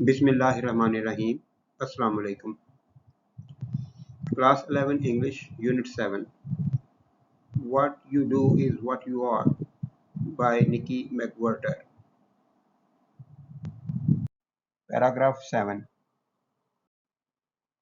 Bismillahirrahmanirrahim. Assalamu alaikum. Class 11 English Unit 7. What you do is what you are by Nikki McWhirter. Paragraph 7.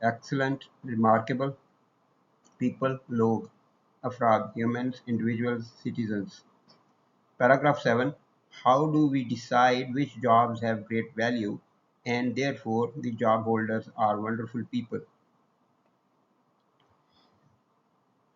excellent, remarkable, people, log, afraad, humans, individuals, citizens. Paragraph 7. How do we decide which jobs have great value and therefore the job holders are wonderful people?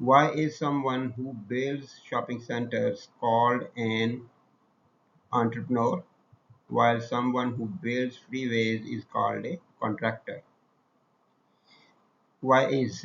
Why is someone who builds shopping centers called an entrepreneur while someone who builds freeways is called a contractor? Why is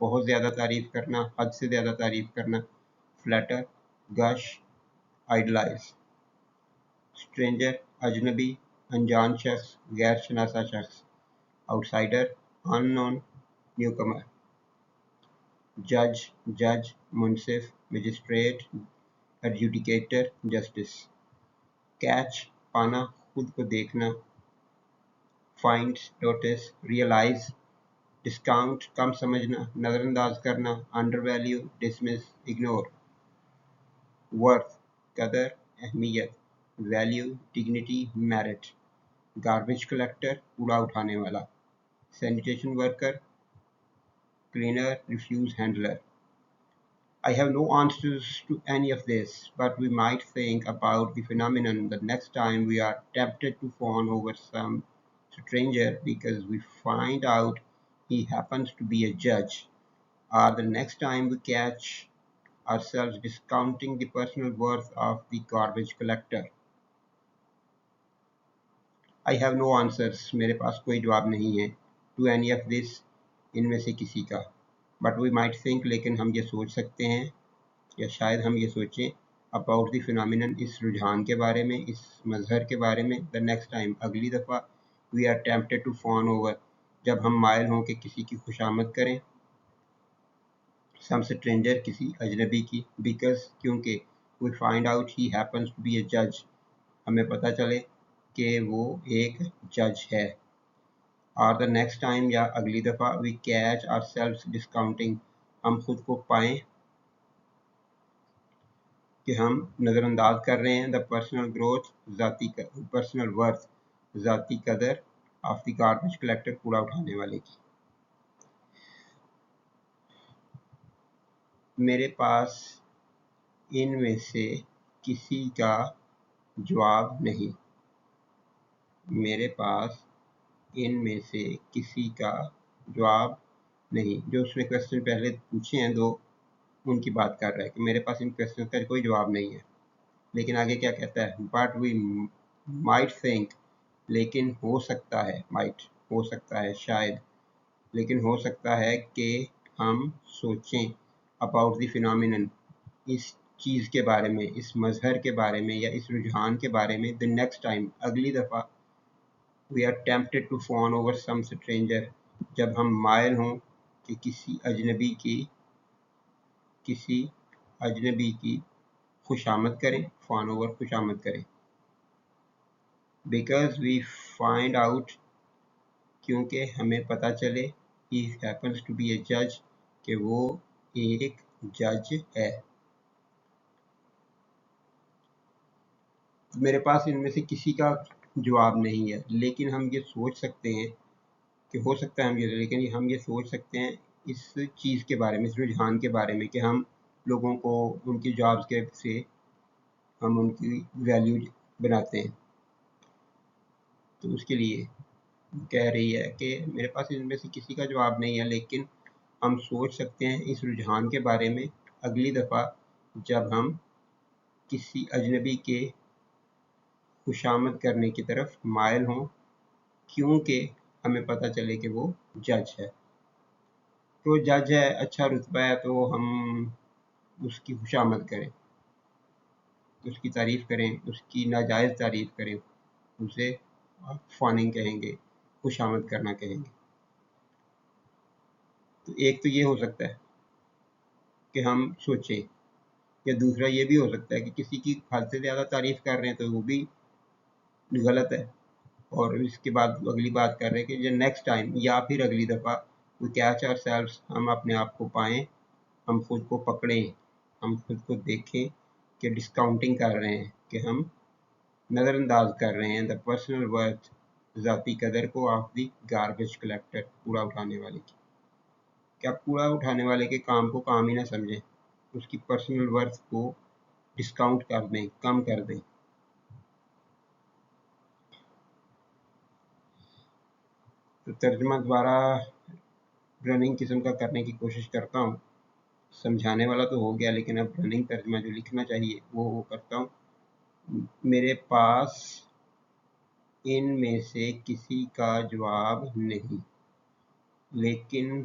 بہت زیادہ تعریف کرنا، حد سے زیادہ تعریف کرنا. Flatter, گش، idealise. Stranger, اجنبی، انجان شخص، غیر شناسا شخص. آؤٹسائڈر، ان نون، نیو کمر. جج، جج، منصف، مجسٹریٹ، ایڈجوڈیکیٹر، جسٹس. کیچ، پانا، خود کو دیکھنا. Find, notice, realise. ڈسکاؤنٹ، کم سمجھنا، نظر انداز کرنا. Under value, dismiss, ignore. Worth, قدر، اہمیت. Value, dignity, merit. Garbage collector, کوڑا اٹھانے والا. Sanitation worker, cleaner, refuse handler. I have no answers to any of this, but we might think about the phenomenon the next time we are tempted to fawn over some stranger because we find out he happens to be a judge, or the next time we catch ourselves discounting the personal worth of the garbage collector. I have no answers. میرے پاس کوئی جواب نہیں ہے. To any of this, ان میں سے کسی کا. But we might think, لیکن ہم یہ سوچ سکتے ہیں یا شاید ہم یہ سوچیں about the phenomenon، اس رجحان کے بارے میں، اس مظہر کے بارے میں. The next time، اگلی دفعہ. We are tempted to fawn over، جب ہم مائل ہوں کہ کسی کی خوشامد کریں. Some stranger، کسی اجنبی کی. Because، کیونکہ. We find out he happens to be a judge، ہمیں پتہ چلے کہ وہ ایک جج ہے. Or the next time، یا اگلی دفعہ. We catch ourselves discounting، ہم خود کو پائیں کہ ہم نظر انداز کر رہے ہیں. The personal growth، personal worth، ذاتی قدر of the garbage collector، کوڑا اٹھانے والے کی. میرے پاس ان میں سے کسی کا جواب نہیں. میرے پاس ان میں سے کسی کا جواب نہیں. جو اس نے کویسچن پہلے پوچھے ہیں دو، ان کی بات کر رہا ہے کہ میرے پاس ان کویسچن کا کوئی جواب نہیں ہے. لیکن آگے کیا کہتا ہے؟ بٹ وی مائٹ تھنک، لیکن ہو سکتا ہے. مائٹ، ہو سکتا ہے، شاید. لیکن ہو سکتا ہے کہ ہم سوچیں اباؤٹ دی فینومینن، اس چیز کے بارے میں، اس مظہر کے بارے میں یا اس رجحان کے بارے میں. the next time، اگلی دفعہ. we are tempted to fawn over some stranger، جب ہم مائل ہوں کہ کسی اجنبی کی خوشامد کریں. fawn over، خوشامد کریں. because we find out، کیونکہ ہمیں پتہ چلے. he happens to be a judge، کہ وہ ایک جج ہے. میرے پاس ان میں سے کسی کا جواب نہیں ہے، لیکن ہم یہ سوچ سکتے ہیں کہ ہو سکتا ہے لیکن ہم یہ سوچ سکتے ہیں اس چیز کے بارے میں، اس رجحان کے بارے میں، کہ ہم لوگوں کو ان کی جابز کے سے ہم ان کی ویلیو بناتے ہیں. تو اس کے لیے کہہ رہی ہے کہ میرے پاس ان میں سے کسی کا جواب نہیں ہے، لیکن ہم سوچ سکتے ہیں اس رجحان کے بارے میں اگلی دفعہ جب ہم کسی اجنبی کے خوشامد کرنے کی طرف مائل ہوں، کیونکہ ہمیں پتہ چلے کہ وہ جج ہے. تو جج ہے، اچھا رتبہ ہے، تو ہم اس کی خوشامد کریں، اس کی تعریف کریں، اس کی ناجائز تعریف کریں، اسے فاننگ کہیں گے، خوشامد کرنا کہیں گے. تو ایک تو یہ ہو سکتا ہے کہ ہم سوچیں، یا دوسرا یہ بھی ہو سکتا ہے کہ کسی کی حد سے زیادہ تعریف کر رہے ہیں تو وہ بھی غلط ہے. اور اس کے بعد اگلی بات کر رہے ہیں کہ جو نیکسٹ ٹائم، یا پھر اگلی دفعہ. we catch ourselves، ہم اپنے آپ کو پائیں، ہم خود کو پکڑیں، ہم خود کو دیکھیں کہ ڈسکاؤنٹنگ کر رہے ہیں، کہ ہم نظر انداز کر رہے ہیں. the personal worth، ذاتی قدر کو آف دی گاربیج کلیکٹر، کوڑا اٹھانے والے کی. کہ آپ کوڑا اٹھانے والے کے کام کو کام ہی نہ سمجھیں، اس کی پرسنل ورتھ کو ڈسکاؤنٹ کر دیں، کم کر دیں. تو ترجمہ دوبارہ رننگ قسم کا کرنے کی کوشش کرتا ہوں. سمجھانے والا تو ہو گیا، لیکن اب رننگ ترجمہ جو لکھنا چاہیے وہ کرتا ہوں. میرے پاس ان میں سے کسی کا جواب نہیں، لیکن